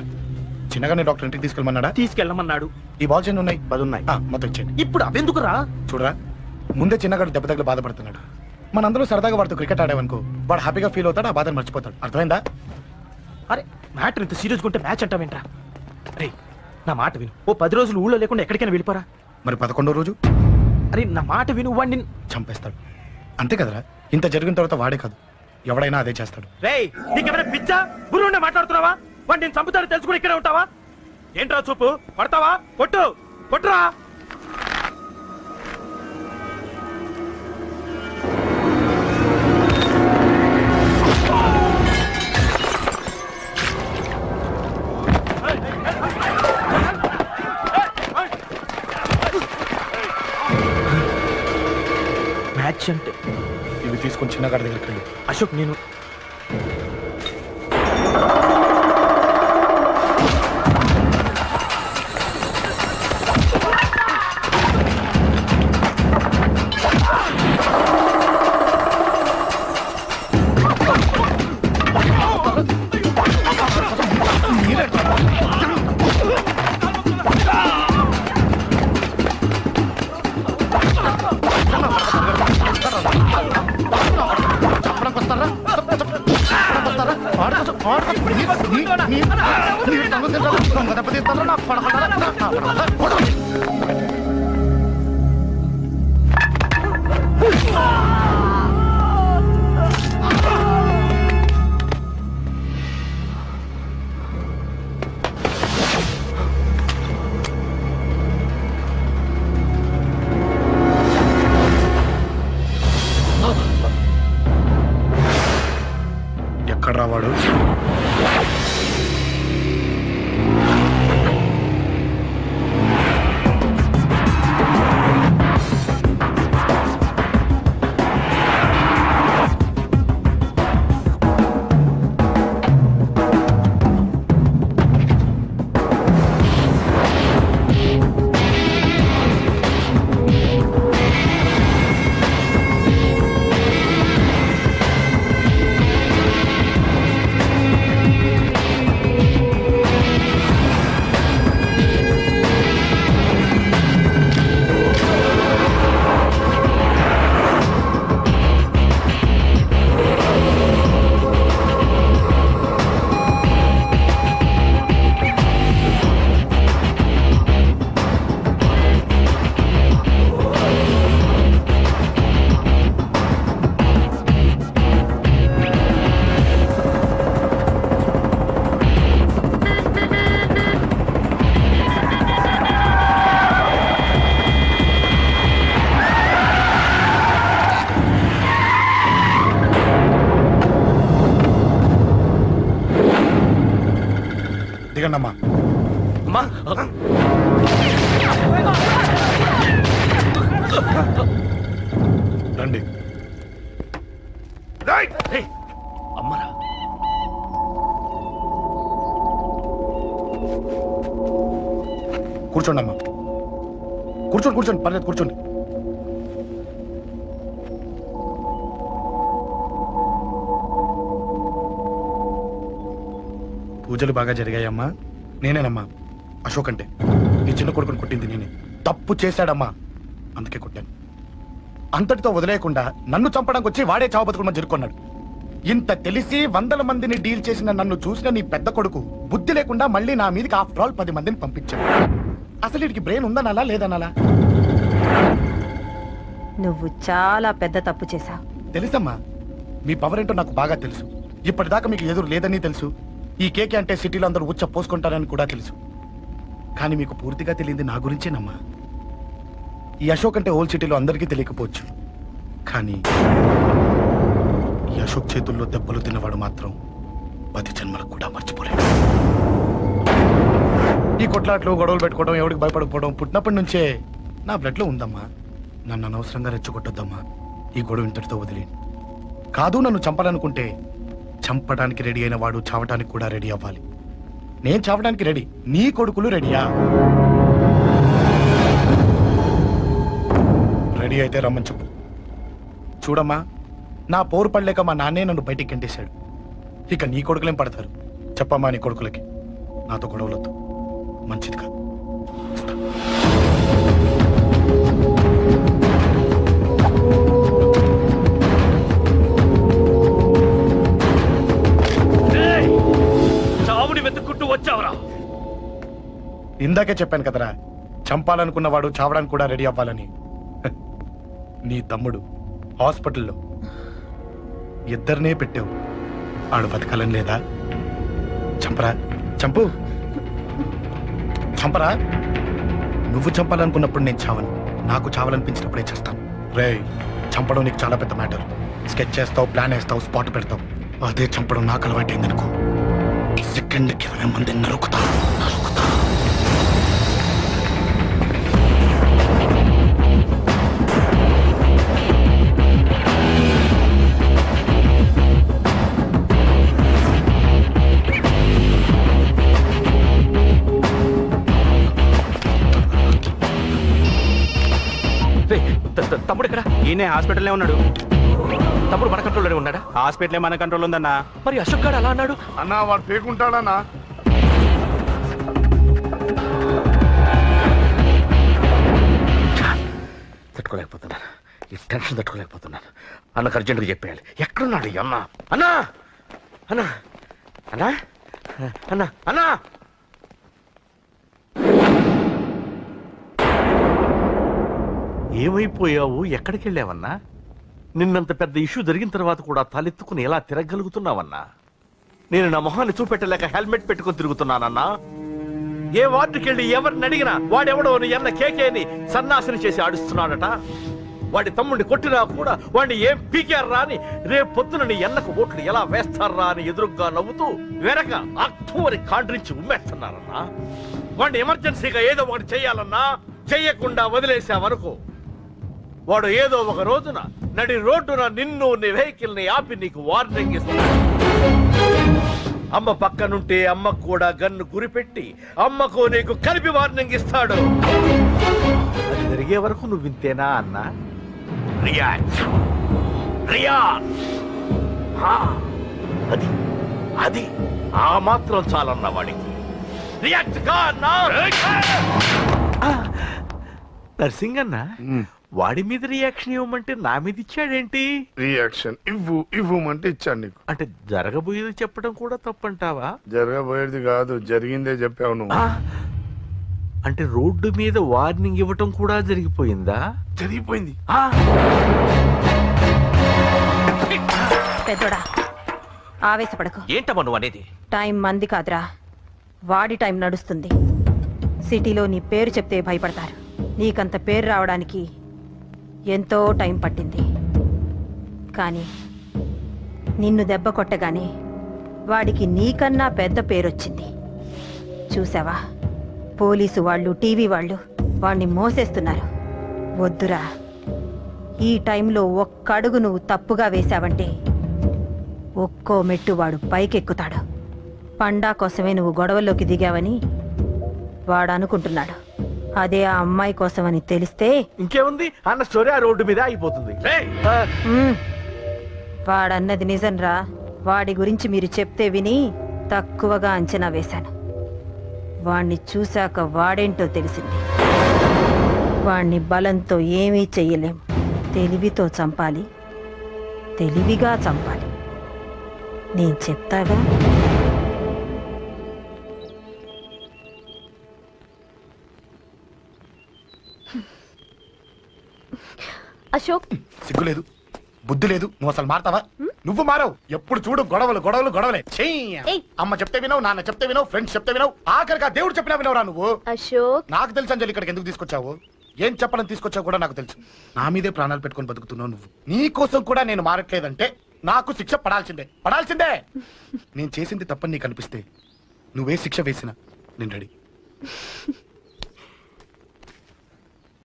చిన్నగానే డాక్టర్ ఇంటికి తీసుకెళ్ళమన్నాడా? తీసుకెళ్ళమన్నాడు. ఈ బాల్స్ ఎన్ని ఉన్నాయి? 10 ఉన్నాయి. మొత్తం ఇచ్చేయండి. ఇప్పుడు అవెందుకురా? చూడరా, ముందే చిన్నగాడు దెబ్బ తగిలి బాధపడుతున్నాడు. మనందరూ సరదాగా వాడితో క్రికెట్ ఆడామనుకో, వాడు హ్యాపీగా ఫీల్ అవుతాడు, ఆ బాధను మర్చిపోతాడు. అర్థమైందా? అరే, మ్యాటర్ ఇంత సీరియస్గా ఉంటే మ్యాచ్ అంటావేంట్రా? అరే, నా మాట విను. ఓ 10 రోజులు ఊళ్ళో లేకుండా ఎక్కడికైనా వెళ్ళిపోరా. మరి 11వ రోజు? అరే, నా మాట విను. వాడిని చంపేస్తాడు. అంతే కదరా? ఇంత జరిగిన తర్వాత వాడే కాదు, ఎవడైనా అదే చేస్తాడు. రేయ్, నీకెవరైనా పిచ్చా? గురువునే మాట్లాడుతున్నావా? వాడిని నేను చంపుతాను తెలుసుకుని ఇక్కడే ఉంటావా? ఏంట్రా చూపు? పడతావా? కొట్టురా. అర్జెంట్. ఇవి తీసుకొని చిన్నగాడి దగ్గరికి వెళ్ళు. అశోక్ నేను ఎక్కడ రావాడు? దిగండమ్మా. రండి. అమ్మరా కూర్చోండి అమ్మా. కూర్చోండి కూర్చోండి, పర్లేదు కూర్చోండి. పూజలు బాగా జరిగాయమ్మా? నేనేనమ్మా అశోక్ అంటే. నీ చిన్న కొడుకుని కొట్టింది నేనే. తప్పు చేశాడమ్మా, అందుకే కొట్టాను. అంతటితో వదిలేయకుండా నన్ను చంపడానికి వచ్చి వాడే చావు బతుకుని జరుపుకున్నాడు. ఇంత తెలిసి 100 మందిని డీల్ చేసిన నన్ను చూసిన నీ పెద్ద కొడుకు బుద్ధి లేకుండా మళ్ళీ నా మీదకి ఆఫ్టర్ ఆల్ 10 మందిని పంపించాడు. అసలు వీడికి బ్రెయిన్ ఉందనాలా లేదనాలా? నువ్వు చాలా పెద్ద తప్పు చేశావు. తెలుసమ్మా, మీ పవర్ ఏంటో నాకు బాగా తెలుసు. ఇప్పటిదాకా మీకు ఎదురు లేదని తెలుసు. ఈ కేకే అంటే సిటీలో అందరూ ఉచ్చ పోసుకుంటారని కూడా తెలుసు. కానీ మీకు పూర్తిగా తెలియంది నా గురించేనమ్మా. ఈ అశోక్ అంటే ఓల్డ్ సిటీలో అందరికీ తెలియకపోవచ్చు, కానీ ఈ అశోక్ చేతుల్లో దెబ్బలు తిన్నవాడు మాత్రం 10 జన్మలకు కూడా మర్చిపోలేడు. ఈ కొట్లాట్లు గొడవలు పెట్టుకోవడం, ఎవరికి భయపడకపోవడం పుట్టినప్పటి నుంచే నా బ్లడ్ లో ఉందమ్మా. నన్ను అనవసరంగా రెచ్చగొట్టొద్దమ్మా. ఈ గొడవ ఇంతటితో వదిలే. కాదు, నన్ను చంపాలనుకుంటే చంపడానికి రెడీ అయిన వాడు చావటానికి కూడా రెడీ అవ్వాలి. నేను చావడానికి రెడీ, నీ కొడుకులు రెడీయా? రెడీ అయితే రమ్మని చెప్పు. చూడమ్మా, నా పోరు పడలేక మా నాన్నే నన్ను బయటికి గంటేశాడు. ఇక నీ కొడుకులేం పడతారు? చెప్పమ్మా నీ కొడుకులకి నాతో గొడవలొద్దు, మంచిది కాదు. చావుని వెతుక్కుంటూ వచ్చావురా. ఇందాకే చెప్పాను కదరా, చంపాలనుకున్నవాడు చావడానికి కూడా రెడీ అవ్వాలని. నీ తమ్ముడు హాస్పిటల్లో ఇద్దరినే పెట్టావు, ఆడు బతకాలని లేదా? చంపరా, చంపు, చంపరా. నువ్వు చంపాలనుకున్నప్పుడు నేను చావను, నాకు చావాలనిపించినప్పుడే చేస్తాను. రే, చంపడం నీకు చాలా పెద్ద మ్యాటర్. స్కెచ్ చేస్తావు, ప్లాన్ వేస్తావు, స్పాట్ పెడతావు. అదే చంపడం నాకు అలవాటైందనుకో, సెకండ్కి 20 మందిని నరుకుతా. తమ్ముడు ఇక్కడ ఈయనే హాస్పిటల్లో ఉన్నాడు. తమ్ముడు మన కంట్రోల్లోనే ఉన్నాడా? హాస్పిటలే మన కంట్రోల్ ఉందన్నా. మరి అశోక్ గారు అలా అన్నాడు. అన్నా వాడు పేకుంటాడన్నా. తట్టుకోలేకపోతున్నాను, ఈ టెన్షన్ తట్టుకోలేకపోతున్నాను. అన్నకు అర్జెంటుగా చెప్పేయాలి. ఎక్కడున్నాడు ఈ అన్న? అన్నా అన్నా అన్నా అన్నా అన్నా ఏమైపోయావు? ఎక్కడికి వెళ్ళావన్నా? నిన్నంత పెద్ద ఇష్యూ జరిగిన తర్వాత కూడా తలెత్తుకుని ఎలా తిరగలుగుతున్నావన్నా? నేను నా మొహాన్ని చూపెట్టలేక హెల్మెట్ పెట్టుకుని తిరుగుతున్నానన్నా. ఏ వార్డుకి వెళ్ళి ఎవరిని అడిగినా వాడెవడో నీ అన్న కేకేని సన్నాసిని చేసి ఆడిస్తున్నాడట. వాడి తమ్ముడిని కొట్టినా కూడా వాడిని ఏం పీకారా అని రేపు పొద్దున నీ అన్నకు ఓట్లు ఎలా వేస్తారా అని ఎదురుగ్గా నవ్వుతూ వెనక అక్టోబరి కాండ్రించి ఉమ్మేస్తున్నారన్నా. వాడిని ఎమర్జెన్సీగా ఏదో ఒకటి చెయ్యాలన్నా, చెయ్యకుండా వదిలేసావనుకో వాడు ఏదో ఒక రోజున నడి రోడ్డున నిన్ను నీ వెహికల్ ని ఆపి నీకు వార్నింగ్ ఇస్తాడు. అమ్మ పక్కనుంటే అమ్మకు కూడా గన్ను గురిపెట్టి అమ్మకు నీకు కలిపి వార్నింగ్ ఇస్తాడు. అది జరిగే వరకు నువ్వు వింతేనా అన్నా? అది అది ఆ మాత్రం చాలన్నా వాడికి. రియాక్ట్ గా అన్నా. నర్సింగ్ అన్నా, వాడి మీద రియాక్షన్ ఇవ్వమంటే నా మీద ఇచ్చాడేంటి? రియాక్షన్ ఇవ్వమంటే ఇచ్చాడు నీకు. అంటే జరగబోయేది చెప్పడం కూడా తప్పంటావా? జరగబోయేది కాదు, జరిగిందే చెప్పావు నువ్వు. అంటే రోడ్డు మీద వార్నింగ్ ఇవ్వటం కూడా జరిగిపోయిందా? జరిగిపోయింది. పెద్దోడా ఆవేశపడకు. ఏంటమ్మా నువ్వు అనేది? టైం మంది కాదురా, వాడి టైం నడుస్తుంది. సిటీలో నీ పేరు చెప్తే భయపడతారు. నీకంత పేరు రావడానికి ఎంతో టైం పట్టింది. కానీ నిన్ను దెబ్బ కొట్టగానే వాడికి నీకన్నా పెద్ద పేరొచ్చింది. చూసావా, పోలీసు వాళ్ళు, టీవీ వాళ్ళు వాడిని మోసేస్తున్నారు. వద్దురా, ఈ టైంలో ఒక్క అడుగు నువ్వు తప్పుగా వేశావంటే ఒక్కో మెట్టు వాడు పైకెక్కుతాడు. పండా కోసమే నువ్వు గొడవల్లోకి దిగావని వాడు అనుకుంటున్నాడు. అదే ఆ అమ్మాయి కోసమని తెలిస్తే ఇంకేముంది అన్న స్టోరీ ఆ రోడ్డు మీద అయిపోతుంది. వాడన్నది నిజంరా. వాడి గురించి మీరు చెప్తే విని తక్కువగా అంచనా వేశాను. వాణ్ణి చూశాక వాడేంటో తెలిసింది. వాణ్ణి బలంతో ఏమీ చెయ్యలేం. తెలివితో చంపాలి, తెలివిగా చంపాలి. నేను చెప్తాగా. అశోక్, సిగ్గులేదు, బుద్ధి లేదు. నువ్వు అసలు మారతావా? నువ్వు మారవు. ఎప్పుడు చూడు గొడవలు గొడవలు గొడవలే. అమ్మ చెప్తే వినవు, నాన్న చెప్తే వినవు, ఫ్రెండ్స్ చెప్తే వినవు, ఆఖరిగా దేవుడు చెప్పినా వినవురా నువ్వు. అశోక్, నాకు తెలుసు అంజలి ఇక్కడికి ఎందుకు తీసుకొచ్చావు, ఏం చెప్పాలని తీసుకొచ్చావు కూడా నాకు తెలుసు. నా మీదే ప్రాణాలు పెట్టుకొని బతుకుతున్నావు నువ్వు. నీ కోసం కూడా నేను మారట్లేదంటే నాకు శిక్ష పడాల్సిందే, పడాల్సిందే. నేను చేసింది తప్పని నీకు అనిపిస్తే నువ్వే శిక్ష వేసినా నేను రెడీ.